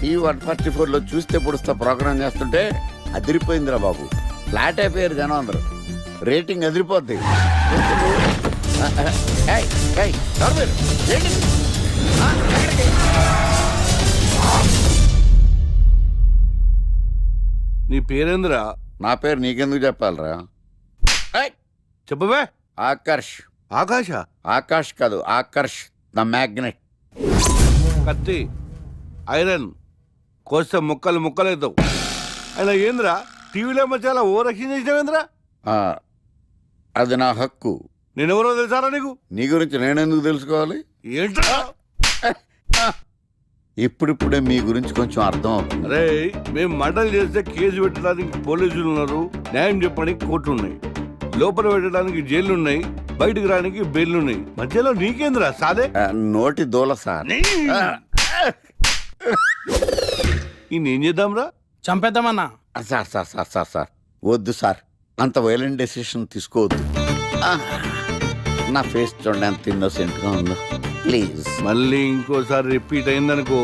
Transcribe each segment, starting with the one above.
T144 చూస్తే పొడుస్తా programme చేస్తుంటే అదిరిపోయిందిరా బాబు. Flat అయిపోయారు జనం అందరూ. రేటింగ్ అదిరిపోద్ది. నీ పేరేంద్రా? నా పేరు నీకెందుకు చెప్పాలరా? చెప్పవే. ఆకర్ష్. ఆకాశ? ఆకాష్ కాదు, ఆకర్ష్ ద మ్యాగ్నెట్. కత్తి, ఐరన్ కోస్తే ముక్కలు ముక్కలవుతావు. అయినా ఏంద్రా టీవీలో చాలా ఓ రక్షణ చేసినావేంద్రా? అది నా హక్కు. నేనెవరో తెలుసారా నీకు? నీ గురించి నేనెందుకు తెలుసుకోవాలి? ఏంట్రా? ఇప్పుడిప్పుడే మీ గురించి కొంచెం అర్థం అవుతుంది. అరే, మేము మర్డర్ చేస్తే కేసు పెట్టడానికి పోలీసులు ఉన్నారు, న్యాయం చెప్పడానికి కోర్టు ఉన్నాయి, లోపల పెట్టడానికి జైలు ఉన్నాయి, బయటకు రానికి బెయిల్ ఉన్నాయి. మధ్యలో నీకేంద్రా సాదే? నోటి దూల సార్. ఏం చేద్దాంరా? చంపేద్దామన్నా. Sir sir sir sir sir వద్దు సార్, అంత వైలెంట్ డెసిషన్ తీసుకోవద్దు. నా ఫేస్ చూడండి ఎంత ఇన్నోసెంట్ గా ఉందో. ప్లీజ్ మళ్ళీ ఇంకోసారి రిపీట్ అయిందనుకో.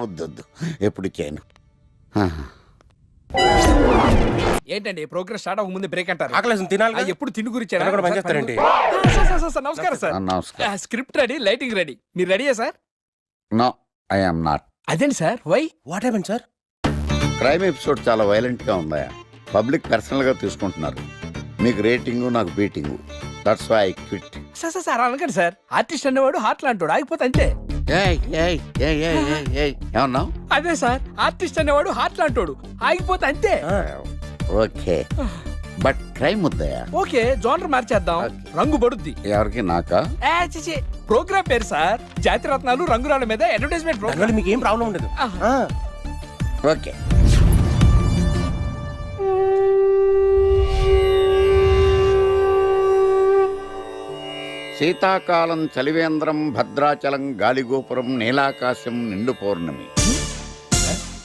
వద్దొద్దు, ఎప్పుడు చేయను. ఏంటండి ప్రోగ్రెస్ స్టార్ట్ అవ్వక ముందు బ్రేక్ అంటారు? ఆకలేసం తినాలి. ఎప్పుడు తిండి గురించి పనిచేస్తారండి. నమస్కారం సార్. నమస్కారం. Script ready, lighting ready. మీరు రెడీయా sir? No, I am not. అదేంటి sir, why? What happen sir? Crime episode చాలా వైలెంట్ గా ఉందా? పబ్లిక్ పర్సనల్ గా తీసుకుంటున్నారు. మీకు రేటింగ్, నాకు beating. That's why I quit. Sir అనకండి సార్. ఆర్టిస్ట్ అనేవాడు హార్ట్ లాంటాడు, ఆగిపోతే అంతే. ఏమన్నావు? అదే సార్, ఆర్టిస్ట్ అనేవాడు హార్ట్ లాంటాడు, ఆగిపోతే అంతే. ఓకే, బట్ క్రైమ్ వద్దయా? ఓకే, జోనర్ మార్చేద్దాం. రంగు పడుద్ది. ఎవరికి? నాకా? ప్రోగ్రామ్ పేరు సార్ జాతి రత్నాలు రంగురాళ్ళ మీద అడ్వర్టైజ్మెంట్ ప్రోగ్రామ్. మీకు ఏం ప్రాబ్లం ఉండదు. ఓకే. శీతాకాలం చలివేంద్రం, భద్రాచలం గాలిగోపురం, నీలాకాశం, నిండు పౌర్ణమి.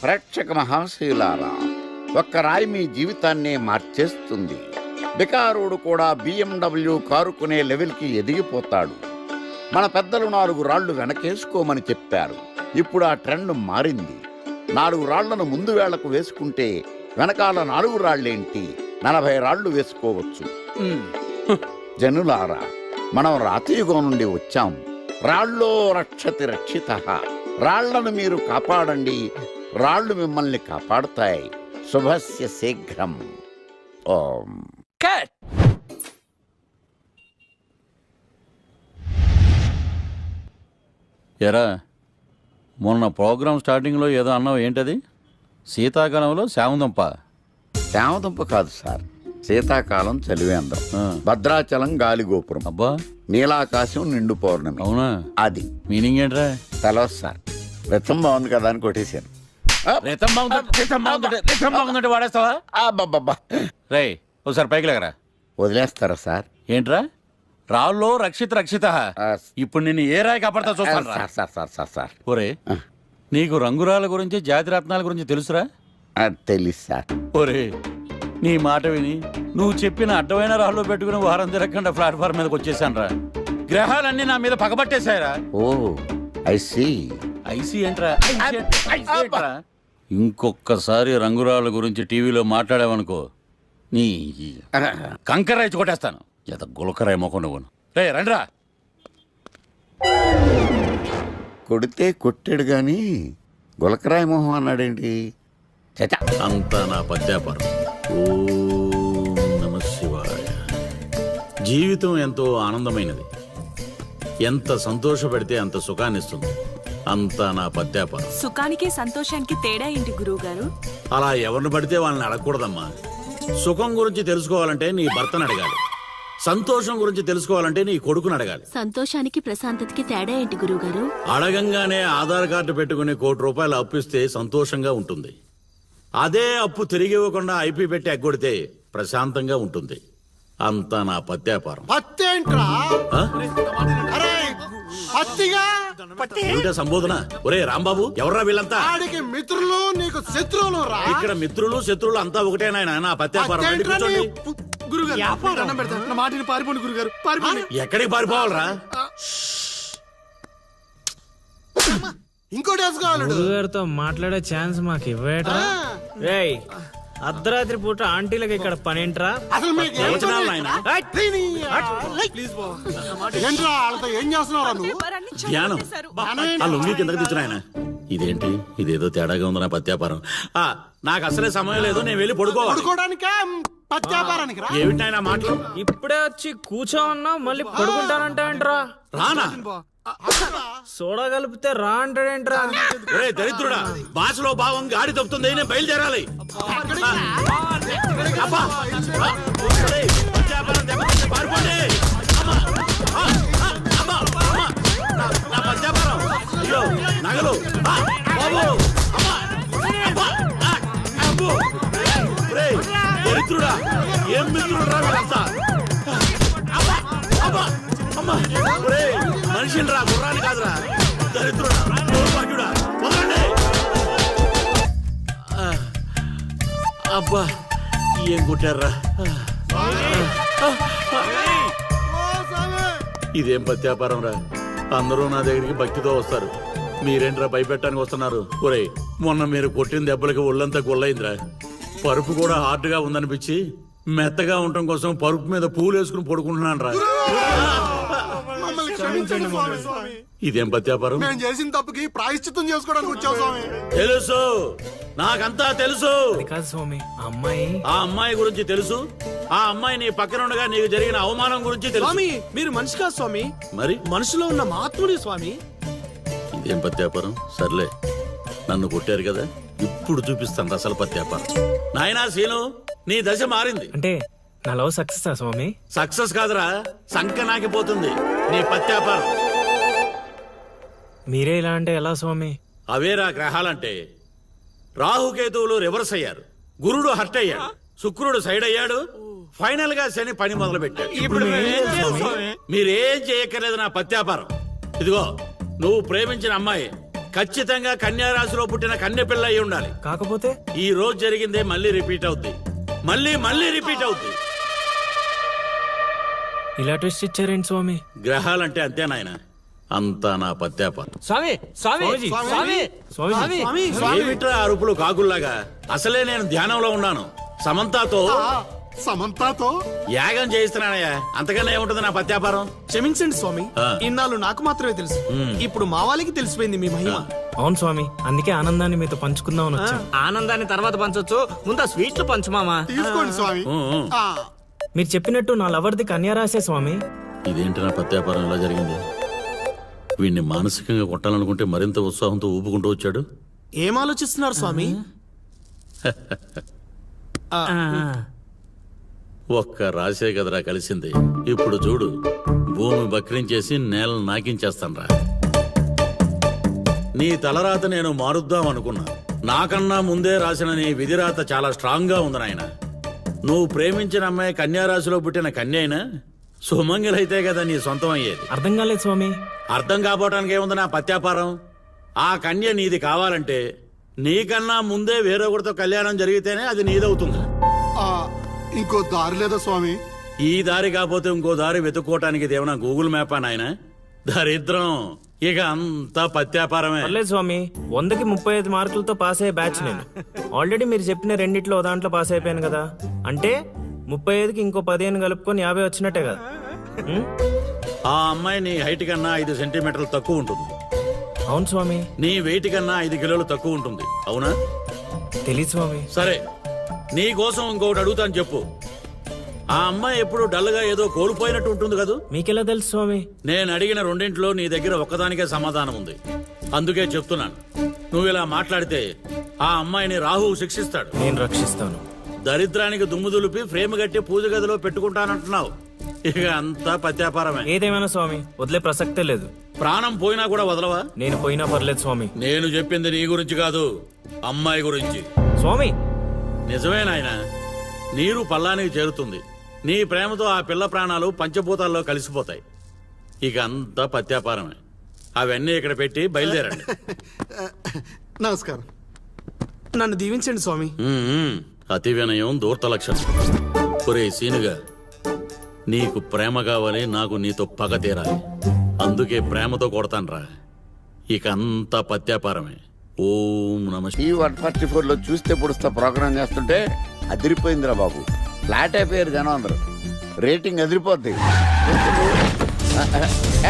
ప్రేక్షక మహాశీలారా, ఒక్క రాయి మీ జీవితాన్నే మార్చేస్తుంది. బికారుడు కూడా BMW కారు కొనే లెవెల్కి ఎదిగిపోతాడు. మన పెద్దలు 4 రాళ్లు వెనకేసుకోమని చెప్పారు. ఇప్పుడు ఆ ట్రెండ్ మారింది. 4 రాళ్లను ముందు వేళ్లకు వేసుకుంటే వెనకాల 4 రాళ్లేంటి, 40 రాళ్లు వేసుకోవచ్చు. జనులారా, మనం రాతియుగం నుండి వచ్చాం. రాళ్ళో రక్షతి రక్షిత. రాళ్లను మీరు కాపాడండి, రాళ్లు మిమ్మల్ని కాపాడుతాయి. శుభస్య శీఘ్రం. ఓం. ఎరా, మొన్న ప్రోగ్రామ్ స్టార్టింగ్లో ఏదో అన్నావు, ఏంటది? శీతాకాలంలో శామదుంప. శామదుంప కాదు సార్, శీతాకాలం చలివేంద్రం, భద్రాచలం గాలిగోపురం, అబ్బా, నీలాకాశం, నిండు పౌర్ణమి. అవునా? అది మీనింగ్ ఏంట్రా? తెలవదు సార్. రతం బాగుంది కదా అని కొట్టేశాను. వాడేస్తావా? రే, ఒకసారి పైకి లేకరా. వదిలేస్తారా సార్? ఏంట్రా రాళ్ళో రక్షిత. ఇప్పుడు నిన్ను ఏ రాయి కాపాడతా చూస్తాను. సార్ సార్ సార్ సార్ ఒరే, నీకు రంగురాల గురించి, జాతి రత్నాల గురించి తెలుసురా? తెలీదు సార్. ఒరే, నీ మాట విని నువ్వు చెప్పిన అడ్డమైన రాళ్ళు పెట్టుకుని వారం తిరగకుండా ప్లాట్ఫామ్ మీదకి వచ్చేసాను రా. గ్రహాలన్నీ నా మీద పగబట్టేశాయరా. ఓ, ఐ సీ. ఐసీ ఏంట్రా? ఇంకొక్కసారి రంగురాళ్ళ గురించి టీవీలో మాట్లాడావనుకో, నీ కంకర్రాయి కొట్టేస్తాను. ఎంత గులకరాయి మొక్క నువ్వును. రే రండిరా. కొడితే కొట్టాడు గాని గులకరాయి మొహం అన్నాడేంటి? చచా, అంతా నా పద్యాపారం. ఓం నమః శివాయ. జీవితం ఎంతో ఆనందమైనది. ఎంత సంతోషపడితే అంత సుఖాన్నిస్తుంది. అంతా నా పద్యాపారం. సుఖానికి సంతోషానికి తేడా ఏంటి గురువుగారు? అలా ఎవరిని పడితే వాళ్ళని అడగకూడదమ్మా. సుఖం గురించి తెలుసుకోవాలంటే నీ భర్తను అడగాలి, సంతోషం గురించి తెలుసుకోవాలంటే నీ కొడుకుని అడగాలి. సంతోషానికి ప్రశాంతతకి తేడా ఏంటి గురువుగారు? అడగంగానే ఆధార్ కార్డు పెట్టుకుని ₹1,00,00,000 అప్పిస్తే సంతోషంగా ఉంటుంది. అదే అప్పు తిరిగి ఇవ్వకుండా ఐపీ పెట్టి ఎగ్గొడితే ప్రశాంతంగా ఉంటుంది. అంతా నా పత్యాపారం. సంబోధన. ఒరే రాంబాబు, ఎవర్రా వీళ్ళంతా? మిత్రులు, నీకు శత్రువులు. ఇక్కడ మిత్రులు శత్రువులు అంతా ఒకటే నాయనా. నా పత్యాపారం. పారిపోండి గురుగారు, పారిపోండి. ఎక్కడికి పారిపోవాలరా? ఇంకోటి వేసుకోవాలడు గారితో మాట్లాడే ఛాన్స్ మాకు ఇవ్వేట్రా రేయ్ అర్ధరాత్రి పూట ఆంటీలకి ఇక్కడ పనేంట్రా అసలు మీకు ఏం వచనాలు నాయనా? ప్లీజ్ ఏంట్రా వాళ్ళతో ఏం చేస్తున్నారా నువ్వు ధ్యానం ఆ లుంగి కిందకి తెచ్చిన ఆయన ఇదేంటి ఇదేదో తేడాగా ఉంది నా పత్యాపారం నాకు అసలే సమయం లేదు నేను వెళ్ళి పడుకోవాలి పడుకోవడానికా పత్యాపారానికి రా ఏమిటి ఆయన మాటలు ఇప్పుడే వచ్చి కూర్చో అన్నా మళ్ళీ పడుకుంటానంటావేంట్రా రానా సోడా కలిపితే రా అంటాడేంట్రా ఒరే దరిద్రుడా భాషలో భావం గాడి తప్పుతుంది నేను బయలుదేరాలి అబ్బా! ఒరేయ్, పత్యాపారం దెబ్బతింటే పారిపోండి. అమ్మా! అమ్మా! అమ్మా! నా పత్యాపారం అయ్యో నగలు బాబు అమ్మా! అబ్బా! అబ్బో! ఒరేయ్, దరిద్రుడా ఏం మిత్రుడురా వీళ్ళంతా అబ్బా! అబ్బా! అమ్మా! ఒరేయ్, మనిషిని రా గుర్రాన్ని కాదురా దరిద్రుడా దౌర్భాగ్యుడా వదలండి అబ్బా ఏం కొట్టారా ఇదేం పత్యాపారం రా అందరూ నా దగ్గరికి భక్తితో వస్తారు మీరేంట్రా భయపెట్టడానికి వస్తున్నారు ఒరేయ్ మొన్న మీరు కొట్టిన దెబ్బలకి ఒళ్ళంతా గుల్లైందిరా పరుపు కూడా హార్డ్ గా ఉందనిపించి మెత్తగా ఉండటం కోసం పరుపు మీద పూలు వేసుకుని పడుకుంటున్నాను రా మమ్మల్ని క్షమించండి స్వామి ఇదేం పత్యాపారం మేము చేసిన తప్పుకి ప్రాయశ్చిత్తం చేసుకోవడానికి వచ్చాం స్వామి తెలుసు నాకంతా తెలుసు అది కాదు స్వామి ఆ అమ్మాయి ఆ అమ్మాయి గురించి తెలుసు ఆ అమ్మాయి నీ పక్కన ఉండగా నీకు జరిగిన అవమానం గురించి తెలుసు స్వామి మీరు మనిషి కాదు స్వామి మరి మనసులో ఉన్న మహాత్ముడి స్వామి ఇదేం పత్యాపారం సర్లే నన్ను కొట్టారు కదా ఇప్పుడు చూపిస్తాను అసలు పత్యాపారం నాయనా సీను నీ దశ మారింది అంటే నా లవ్ సక్సెస్ స్వామి సక్సెస్ కాదురా సంక నాకిపోతుంది నీ పత్యాపారం మీరే ఇలా అంటే ఎలా స్వామి అవేరా గ్రహాలంటే రాహుకేతువులు రివర్స్ అయ్యారు గురుడు హర్ట్ అయ్యాడు శుక్రుడు సైడ్ అయ్యాడు ఫైనల్ గా శని పని మొదలు పెట్టాడు ఇప్పుడు మేమేం చేయాలి స్వామి? మీరేం చేయక్కర్లేదు నా పత్యాపారం ఇదిగో నువ్వు ప్రేమించిన అమ్మాయి ఖచ్చితంగా కన్యా రాశిలో పుట్టిన కన్య పిల్ల అయి ఉండాలి కాకపోతే ఈ రోజు జరిగిందే మళ్ళీ రిపీట్ అవుద్ది మళ్ళీ రిపీట్ అవుద్ది ఇలా ట్విస్ట్ ఇచ్చారేంటి స్వామి గ్రహాలంటే అంతే నాయన అంతా నా పత్యాపారం స్వామి స్వామి స్వామి స్వామి స్వామి ఏమిట్రా అరుపులు కాకుల్లాగా అసలే నేను ధ్యానంలో ఉన్నాను సమంతాతో సమంతాతో యాగం చేయిస్తున్నానయ్యా అంతకన్నా ఏముంటుంది నా పత్యాపారం క్షమించండి స్వామి ఆ. ఇన్నాళ్ళు నాకు మాత్రమే తెలుసు ఇప్పుడు మా వాళ్ళకి తెలిసిపోయింది మీ మహిమ అవును స్వామి అందుకే ఆనందాన్ని మీతో పంచుకుందామని వచ్చాం ఆనందాన్ని తర్వాత పంచొచ్చు ముందు స్వీట్లు పంచు మామా తీసుకోండి స్వామి ఊ, ఊ. ఆ, మీరు చెప్పినట్టు నా లవర్ది కన్యారాసే స్వామి ఇదేంటి నా పత్యాపారం ఇలా జరిగింది వీడిని మానసికంగా కొట్టాలనుకుంటే మరింత ఉత్సాహంతో ఊపుకుంటూ వచ్చాడు ఏం ఆలోచిస్తున్నారు స్వామి ఒక్క రాసే కదరా కలిసింది ఇప్పుడు చూడు భూమి బక్రించేసి నేలను నాకించేస్తాన్రా నీ తలరాత నేను మారుద్దాం అనుకున్నా నాకన్నా ముందే రాసిన నీ విధిరాత చాలా స్ట్రాంగ్ గా ఉంది నాయన నువ్వు ప్రేమించిన అమ్మాయి కన్యారాశిలో పుట్టిన కన్య అయినా సుమంగిలైతే కదా నీ సొంతం అయ్యేది అర్థం కాలేదు స్వామి అర్థం కాపోవటానికి ఏముంది నా పత్యాపారం ఆ కన్య నీది కావాలంటే నీకన్నా ముందే వేరొకరితో కళ్యాణం జరిగితేనే అది నీదవుతుంది ఆ, ఇంకో దారి లేదా స్వామి ఈ దారి కాకపోతే ఇంకో దారి వెతుక్కోవటానికి ఇదేమన్నా గూగుల్ మ్యాపా నాయన దరిద్రం ఇక అంతా పత్యాపారమే పర్లేదు స్వామి 100కి 35 మార్కులతో పాస్ అయ్యే బ్యాచ్ నేను ఆల్రెడీ మీరు చెప్పిన రెండిట్లో ఓ దాంట్లో పాస్ అయిపోయాను కదా అంటే 35కి ఇంకో 15 కలుపుకొని 50 వచ్చినట్టే కదా ఉం? ఆ అమ్మాయి నీ హైట్ కన్నా 5 సెంటీమీటర్లు తక్కువ ఉంటుంది అవును స్వామి నీ వెయిట్ కన్నా 5 కిలోలు తక్కువ ఉంటుంది అవునా తెలియదు స్వామి సరే నీ కోసం ఇంకొకటి అడుగుతాను చెప్పు ఆ అమ్మాయి ఎప్పుడు డల్గా ఏదో కోల్పోయినట్టు ఉంటుంది కదూ మీకెలా తెలుసు స్వామి నేను అడిగిన రెండింటిలో నీ దగ్గర ఒక్కదానికే సమాధానం ఉంది అందుకే చెప్తున్నాను నువ్వు ఇలా మాట్లాడితే ఆ అమ్మాయిని రాహువు శిక్షిస్తాడు నేను రక్షిస్తాను దరిద్రానికి దుమ్ము దులిపి ఫ్రేమ్ కట్టి పూజ గదిలో పెట్టుకుంటానంటున్నావు ఇక అంతా పత్యాపారమే ఏదేమైనా స్వామి వదిలే ప్రసక్తే లేదు ప్రాణం పోయినా కూడా వదలవా నేను పోయినా పర్లేదు స్వామి నేను చెప్పింది నీ గురించి కాదు అమ్మాయి గురించి స్వామి నిజమే నాయన నీరు పల్లానికి చేరుతుంది నీ ప్రేమతో ఆ పిల్ల ప్రాణాలు పంచభూతాల్లో కలిసిపోతాయి ఇక అంతా పత్యాపారమే అవన్నీ ఇక్కడ పెట్టి బయలుదేరండి నమస్కారం నన్ను దీవించండి స్వామి ఉమ్మ్. అతి వినయం దూర్త లక్షణం ఒరే సీనుగా నీకు ప్రేమ కావాలి నాకు నీతో పగ తీరాలి అందుకే ప్రేమతో కొడతాన్రా ఇక అంతా పత్యాపారమే. ఓం నమ ఈ 144 లో చూస్తే పొడుస్తా ప్రోగ్రామ్ చేస్తుంటే అదిరిపోయిందిరా బాబు. ఫ్లాట్ అయిపోయారు జనం అందరూ. రేటింగ్ అదిరిపోద్ది.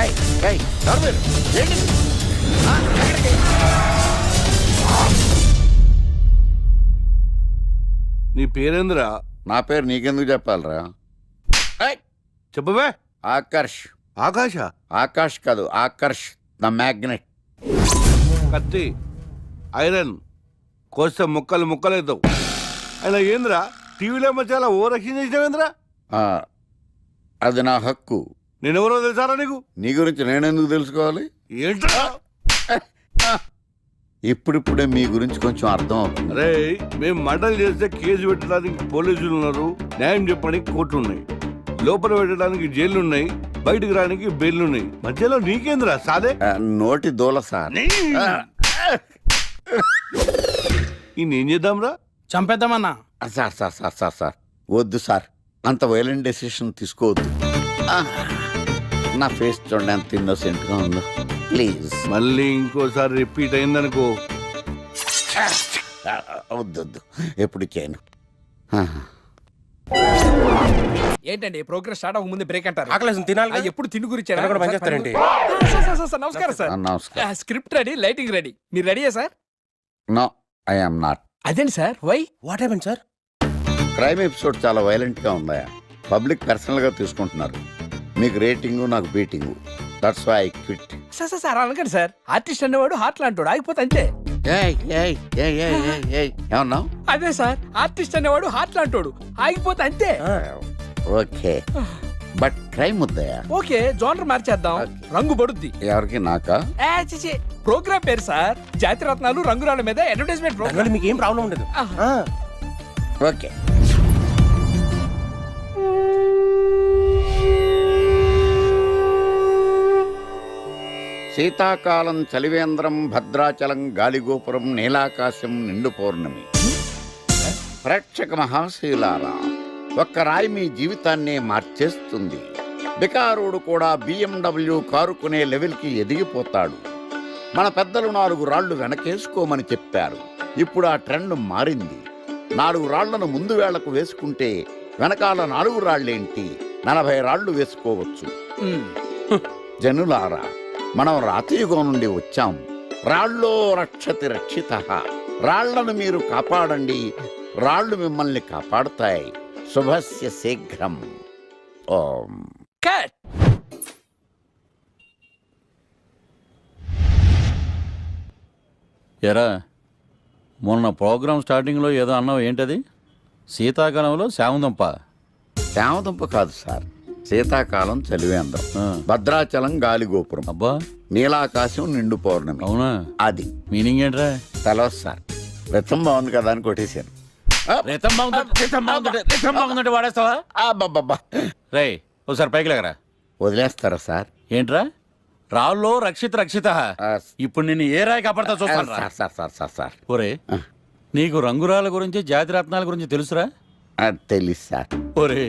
ఏయ్, ఏయ్, ఎవరు మీరు? ఏంటి? ఎక్కడికి? నీ పేరేందిరా? నా పేరు నీకెందుకు చెప్పాలరా? ఏయ్, చెప్పవే. ఆకర్ష్. ఆకాశ. ఆకాష్ కాదు, ఆకర్ష్ ద మ్యాగ్నెట్. కత్తి, ఐరన్ కోస్తే ముక్కలు ముక్కలవుతావు. అయినా ఏంద్రా టీవీలో మధ్య ఓ రక్షణ చేసినావేంద్రా? అది నా హక్కు. నేనెవరో తెలుసారా నీకు? నీ గురించి నేనెందుకు తెలుసుకోవాలి? ఏంట్రా? ఇప్పుడిప్పుడే మీ గురించి కొంచెం అర్థం అవుతుంది. అరే, మేము మర్డర్ చేస్తే కేసు పెట్టడానికి పోలీసులు ఉన్నారు, న్యాయం చెప్పడానికి కోర్టులు ఉన్నాయి, లోపల పెట్టడానికి జైలు ఉన్నాయి, బయటకు రానికి బెయిల్ ఉన్నాయి. మధ్యలో నీకేంద్రా సాదే? నోటి దూల సార్. ఈయనేం చేద్దాంరా? చంపేద్దామన్నా. Sir sir sir sir sir వద్దు సార్, అంత వైలెంట్ డెసిషన్ తీసుకోవద్దు. నా ఫేస్ చూడండి ఎంత ఇన్నోసెంట్గా ఉందో. ప్లీజ్ మళ్ళీ ఇంకోసారి రిపీట్ అయిందనుకో. వద్దొద్దు, ఎప్పుడు చేయను. ఏంటండి ప్రోగ్రెస్ స్టార్ట్ అవ్వక ముందు బ్రేక్ అంటారు? ఆకలేసం తినాలి ఆ, కదా? ఎప్పుడు తిండి గురించి తినకుండా పని చేస్తారేంటి? నమస్కారం సార్. నమస్కారం. Script ready, lighting ready. మీరు రెడీయా sir? No, I am not. అదేంటి sir, why? What happen sir? Crime episode చాలా వైలెంట్ గా ఉందా? పబ్లిక్ పర్సనల్ గా తీసుకుంటున్నారు. మీకు రేటింగు, నాకు beating. That's why I quit. Sir sir sir అనకండి సార్. ఆర్టిస్ట్ అనేవాడు హార్ట్ లాంటాడు, ఆగిపోతే అంతే. ఏమన్నావు? అదే సార్, ఆర్టిస్ట్ అనేవాడు హార్ట్ లాంటాడు, ఆగిపోతే అంతే. ఓకే, బట్ క్రైమ్ వద్దయా? ఓకే, జోనర్ మార్చేద్దాం. రంగు పడుద్ది. ఎవరికి? నాకా? ప్రోగ్రామ్ పేరు సార్ జాతి రత్నాలు రంగురాళ్ళ మీద అడ్వర్టైజ్మెంట్ ప్రోగ్రామ్. మీకు ఏం ప్రాబ్లం ఉండదు. ఓకే. శీతాకాలం చలివేంద్రం, భద్రాచలం గాలిగోపురం, నీలాకాశం, నిండు పౌర్ణమి. ప్రేక్షక మహాశయులారా, ఒక్క రాయి మీ జీవితాన్నే మార్చేస్తుంది. బికారుడు కూడా BMW కారు కొనే లెవెల్కి ఎదిగిపోతాడు. మన పెద్దలు 4 రాళ్లు వెనకేసుకోమని చెప్పారు. ఇప్పుడు ఆ ట్రెండ్ మారింది. 4 రాళ్లను ముందు వేళ్లకు వేసుకుంటే వెనకాల 4 రాళ్లేంటి 40 రాళ్లు వేసుకోవచ్చు. జనులారా, మనం రాతియుగం నుండి వచ్చాం. రాళ్ళో రక్షతి రక్షితః. రాళ్లను మీరు కాపాడండి, రాళ్ళు మిమ్మల్ని కాపాడుతాయి. శుభస్య శీఘ్రం. ఓం. కట్. ఎరా, మొన్న ప్రోగ్రామ్ స్టార్టింగ్లో ఏదో అన్నావు, ఏంటది? శీతాకాలంలో శామందంప? శామదుంప కాదు సార్, శీతాకాలం చలివేంద్రం, ఆ. భద్రాచలం గాలిగోపురం, అబ్బా, నీలాకాశం, నిండు పౌర్ణమి. అవునా? అది మీనింగ్ ఏంట్రా? తెలవదు సార్. రథం బాగుంది కదా అని కొట్టేశాను. బాగుందంటే వాడేస్తావా? అబ్బబ్బబ్బా. రే, ఒకసారి పైకి లేకరా. వదిలేస్తారా సార్? ఏంట్రా? రాళ్ళో రక్షిత. ఆ, ఇప్పుడు నిన్ను ఏ రాయి కాపాడతా చూస్తాను రా. Sir sir sir sir sir ఒరే, నీకు రంగురాల గురించి, జాతి రత్నాల గురించి తెలుసురా? తెలీదు సార్. ఒరే,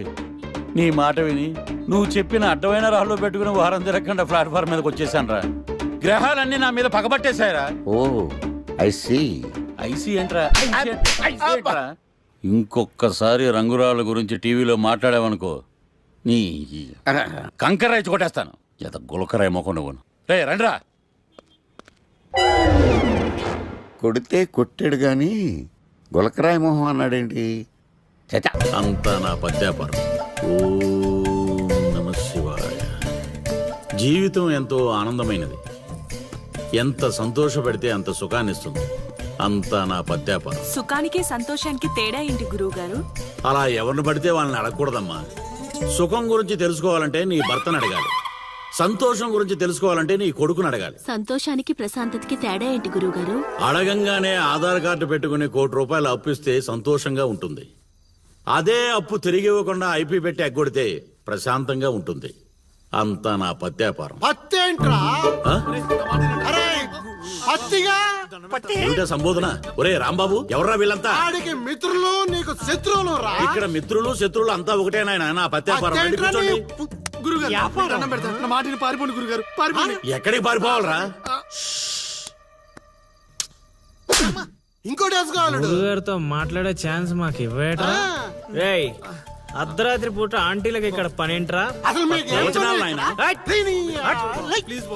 నీ మాట విని నువ్వు చెప్పిన అడ్డమైన రాళ్ళు పెట్టుకుని వారం తిరగకుండా ప్లాట్ఫామ్ మీదకి వచ్చేసాను రా. గ్రహాలన్నీ నా మీద పగబట్టేశాయరా. ఓ, ఐ సీ. ఐసీ ఏంట్రా? ఇంకొక్కసారి రంగురాళ్ళ గురించి టీవీలో మాట్లాడావనుకో, నీ కంకర్రాయి కొట్టేస్తాను. ఎంత గులకరాయి మొక్క నువ్వు. రే రండ్రా. కొడితే కొట్టాడు గాని గులకరాయి మొహం అన్నాడేంటి? చచా. అంతా నా పత్యాపారం. ఓం నమ శివాయ. జీవితం ఎంతో ఆనందమైనది. ఎంత సంతోషపెడితే అంత సుఖాన్నిస్తుంది. అంతా నా పత్యాపారం. సుఖానికి సంతోషానికి తేడా ఏంటి గురువుగారు? అలా ఎవరిని పడితే వాళ్ళని అడగకూడదమ్మా. సుఖం గురించి తెలుసుకోవాలంటే నీ భర్తను అడగాలి, సంతోషం గురించి తెలుసుకోవాలంటే నీ కొడుకుని అడగాలి. సంతోషానికి ప్రశాంతతకి తేడా ఏంటి గురువుగారు? అడగంగానే ఆధార్ కార్డు పెట్టుకుని ₹1 కోటి అప్పు ఇస్తే సంతోషంగా ఉంటుంది. అదే అప్పు తిరిగి ఇవ్వకుండా ఐపీ పెట్టి ఎగ్గొడితే ప్రశాంతంగా ఉంటుంది. అంతా నా పత్యాపారం. పత్తేంట్రా? ఆ? అరే పత్తిగా ఏమిటా సంబోధన? ఒరే రాంబాబు, ఎవర్రా వీళ్ళంతా? ఆడికి మిత్రులు నీకు శత్రువులు రా. ఇక్కడ మిత్రులు శత్రువులు అంతా ఒకటే నాయనా. నా పత్యాపారం. వెళ్ళి కూర్చోండి. గురుగారు దండం పెడతాను. నా మాటిని పారిపోండి గురుగారు, పారిపోండి. ఎక్కడికి పారిపోవాలరా? ఇంకోటి వేసుకోవాలి గురుగారితో మాట్లాడే ఛాన్స్ మాకు ఇవ్వేట్రా రేయ్ అర్ధరాత్రి పూట ఆంటీలకు ఇక్కడ పనేంట్రా అసలు మీకు ఏం వచనాలు నాయనా? ప్లీజ్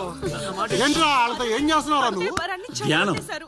ఏంట్రా వాళ్ళతో ఏం చేస్తున్నావు నువ్వు ధ్యానం